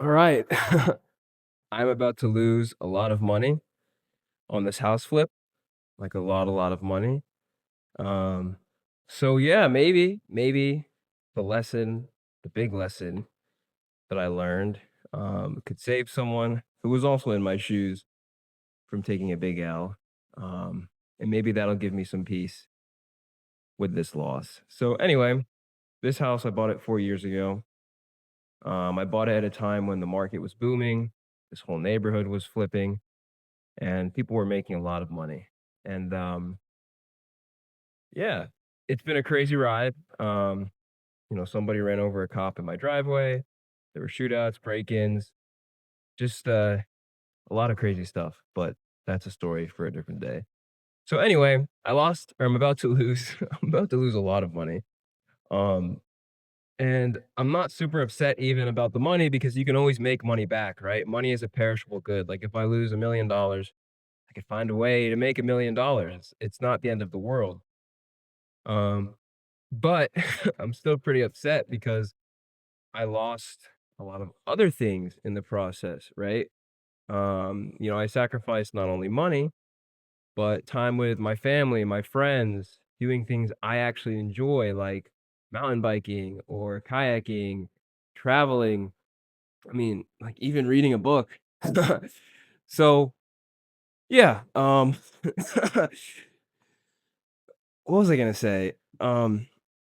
All right. I'm about to lose a lot of money on this house flip, like a lot of money. Um, so yeah, maybe the lesson, the big lesson that I learned, could save someone who was also in my shoes from taking a big L. And maybe that'll give me some peace with this loss. So anyway, this house, I bought it 4 years ago. I bought it at a time when the market was booming. This whole neighborhood was flipping and people were making a lot of money. And yeah, it's been a crazy ride. Somebody ran over a cop in my driveway. There were shootouts, break-ins, just a lot of crazy stuff. But that's a story for a different day. So anyway, I'm about to lose, I'm about to lose a lot of money. Um, and I'm not super upset even about the money because you can always make money back, right? Money is a perishable good. Like if I lose $1 million, I could find a way to make $1 million. It's not the end of the world. Um, but I'm still pretty upset because I lost a lot of other things in the process, right? I sacrificed not only money, but time with my family, my friends, doing things I actually enjoy, like mountain biking or kayaking, traveling. I mean, like even reading a book. So yeah, what was I gonna say?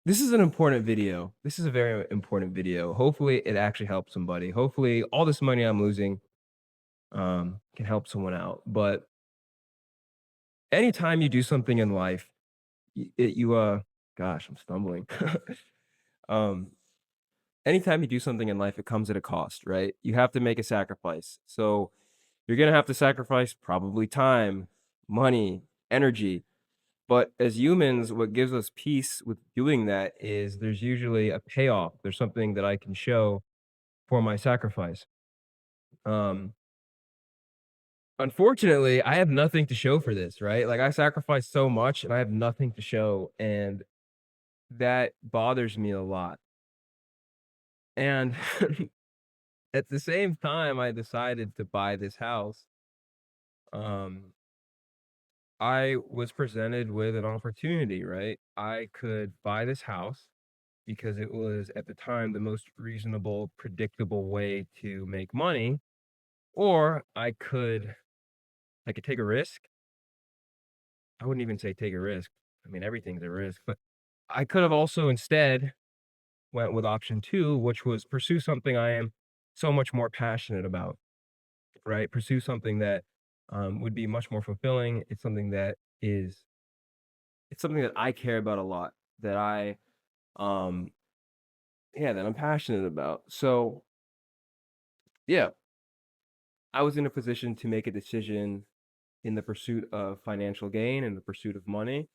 This is an important video. This is a very important video. Hopefully, it actually helps somebody. Hopefully, all this money I'm losing, can help someone out. But anytime you do something in life, gosh, I'm stumbling. um, anytime you do something in life, it comes at a cost, right? You have to make a sacrifice. So you're gonna have to sacrifice probably time, money, energy. But as humans, what gives us peace with doing that is there's usually a payoff. There's something that I can show for my sacrifice. Um, Unfortunately, I have nothing to show for this, right? Like I sacrificed so much and I have nothing to show, and that bothers me a lot. And at the same time, I decided to buy this house. Um, I was presented with an opportunity, right? I could buy this house because it was at the time the most reasonable, predictable way to make money, or I could take a risk. I wouldn't even say take a risk. I mean, everything's a risk, but I could have also instead went with option 2, which was pursue something I am so much more passionate about, right? Pursue something that would be much more fulfilling. It's something that I care about a lot, that um, that I'm passionate about. So yeah, I was in a position to make a decision in the pursuit of financial gain and the pursuit of money,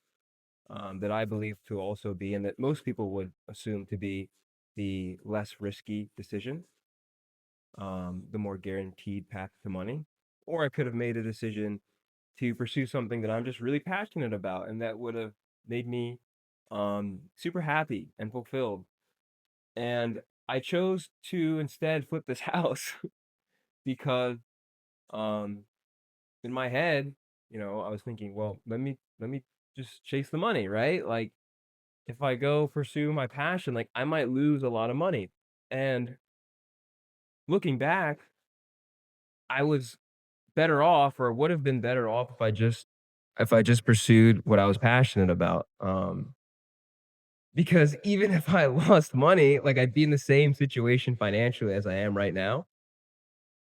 that I believe to also be, and that most people would assume to be, the less risky decision, the more guaranteed path to money. Or I could have made a decision to pursue something that I'm just really passionate about and that would have made me super happy and fulfilled. And I chose to instead flip this house because um in my head, I was thinking, well, let me just chase the money, right? Like if I go pursue my passion, like I might lose a lot of money. And looking back, I was better off, or would have been better off, if I just pursued what I was passionate about. Because even if I lost money, like I'd be in the same situation financially as I am right now,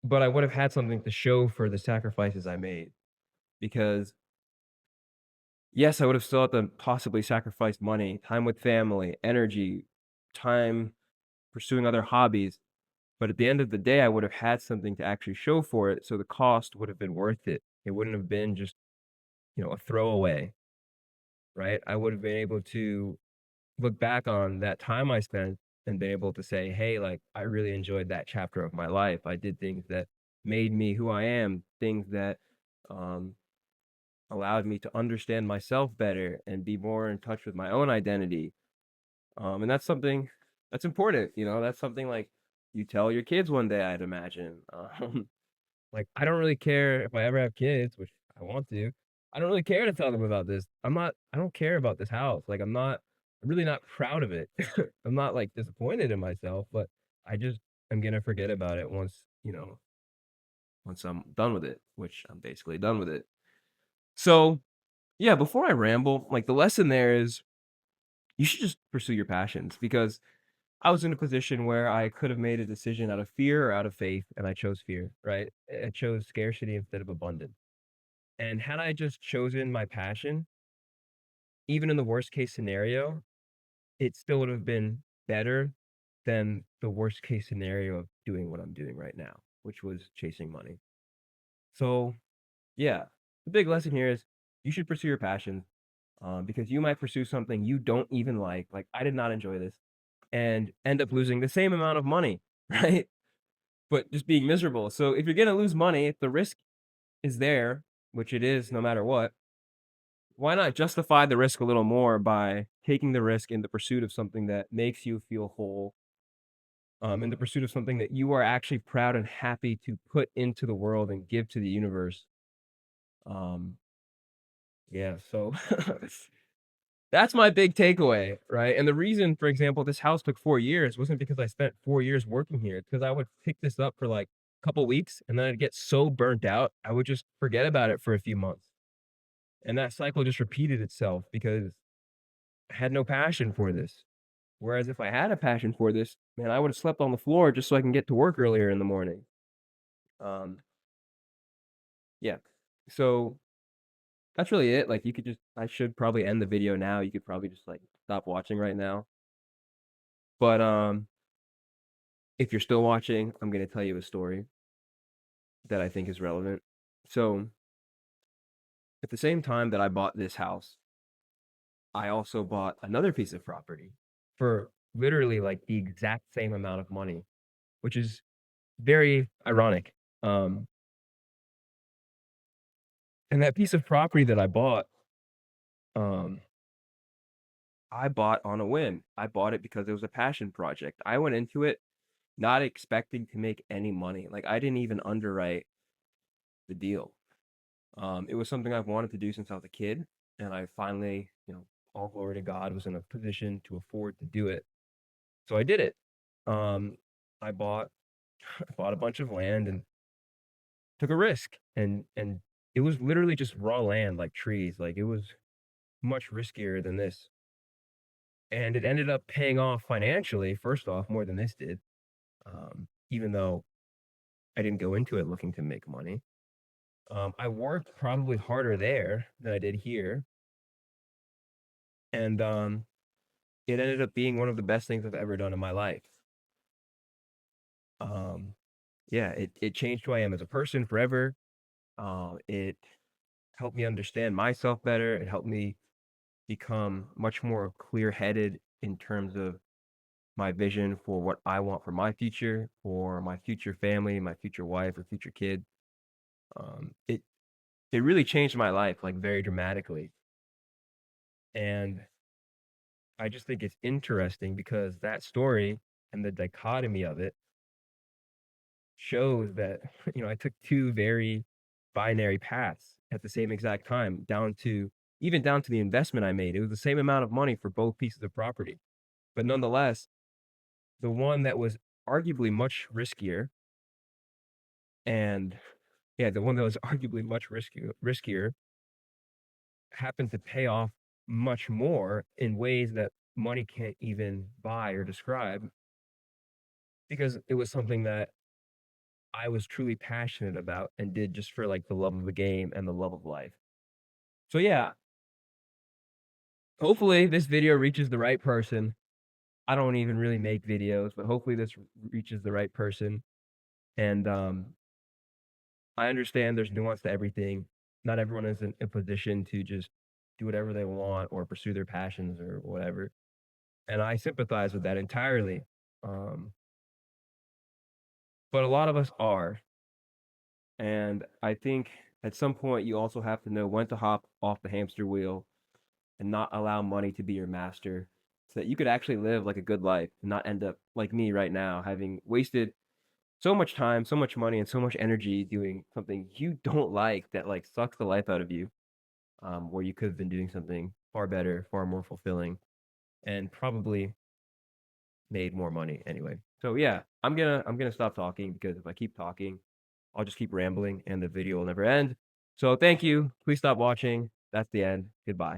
but I would have had something to show for the sacrifices I made. Because yes, I would have still had to possibly sacrifice money, time with family, energy, time pursuing other hobbies. But at the end of the day, I would have had something to actually show for it. So the cost would have been worth it. It wouldn't have been just, a throwaway, right? I would have been able to look back on that time I spent and be able to say, hey, like, I really enjoyed that chapter of my life. I did things that made me who I am, things that um, allowed me to understand myself better and be more in touch with my own identity. And that's something that's important. That's something like you tell your kids one day, I'd imagine. Like, I don't really care if I ever have kids, which I want to. I don't really care to tell them about this. I don't care about this house. Like, I'm really not proud of it. I'm not like disappointed in myself, but I just am gonna forget about it once I'm done with it, which I'm basically done with it. So, yeah, before I ramble, like the lesson there is you should just pursue your passions because I was in a position where I could have made a decision out of fear or out of faith, and I chose fear, right? I chose scarcity instead of abundance. And had I just chosen my passion, even in the worst case scenario, it still would have been better than the worst case scenario of doing what I'm doing right now, which was chasing money. So, yeah, the big lesson here is you should pursue your passion because you might pursue something you don't even like. Like, I did not enjoy this and end up losing the same amount of money, right? But just being miserable. So, if you're going to lose money, if the risk is there, which it is no matter what, why not justify the risk a little more by taking the risk in the pursuit of something that makes you feel whole, in the pursuit of something that you are actually proud and happy to put into the world and give to the universe. Um, yeah, so that's my big takeaway, right? And the reason, for example, this house took 4 years wasn't because I spent 4 years working here. It's because I would pick this up for like a couple weeks and then I'd get so burnt out, I would just forget about it for a few months. And that cycle just repeated itself because I had no passion for this. Whereas if I had a passion for this, man, I would have slept on the floor just so I can get to work earlier in the morning. Um, yeah. So that's really it. Like I should probably end the video now. You could probably just like stop watching right now. But if you're still watching, I'm gonna tell you a story that I think is relevant. So at the same time that I bought this house, I also bought another piece of property for literally like the exact same amount of money, which is very ironic. Um, and that piece of property that um, I bought on a whim. I bought it because it was a passion project. I went into it not expecting to make any money. Like I didn't even underwrite the deal. It was something I've wanted to do since I was a kid, and I finally, all glory to God, was in a position to afford to do it. So I did it. Um, I bought I bought a bunch of land and took a risk, and it was literally just raw land, like trees. Like it was much riskier than this, and it ended up paying off financially. First off, more than this did. Even though I didn't go into it looking to make money. I worked probably harder there than I did here, and it ended up being one of the best things I've ever done in my life. Um, yeah, it changed who I am as a person forever. It helped me understand myself better. It helped me become much more clear-headed in terms of my vision for what I want for my future, for my future family, my future wife, or future kid. It really changed my life like very dramatically, and I just think it's interesting because that story and the dichotomy of it shows that, I took two very binary paths at the same exact time, down to the investment I made. It was the same amount of money for both pieces of property. But nonetheless, the one that was arguably much riskier and yeah, the one that was arguably much riskier happened to pay off much more in ways that money can't even buy or describe because it was something that I was truly passionate about and did just for like the love of the game and the love of life. So yeah, hopefully this video reaches the right person. I don't even really make videos, but hopefully this reaches the right person. And I understand there's nuance to everything. Not everyone is in a position to just do whatever they want or pursue their passions or whatever. And I sympathize with that entirely. Um, but a lot of us are. And I think at some point you also have to know when to hop off the hamster wheel and not allow money to be your master. so that you could actually live like a good life and not end up like me right now, having wasted so much time, so much money, and so much energy doing something you don't like that like sucks the life out of you. Where you could have been doing something far better, far more fulfilling, and probably made more money anyway. So yeah, I'm gonna stop talking because if I keep talking, I'll just keep rambling and the video will never end. So thank you. Please stop watching. That's the end. Goodbye.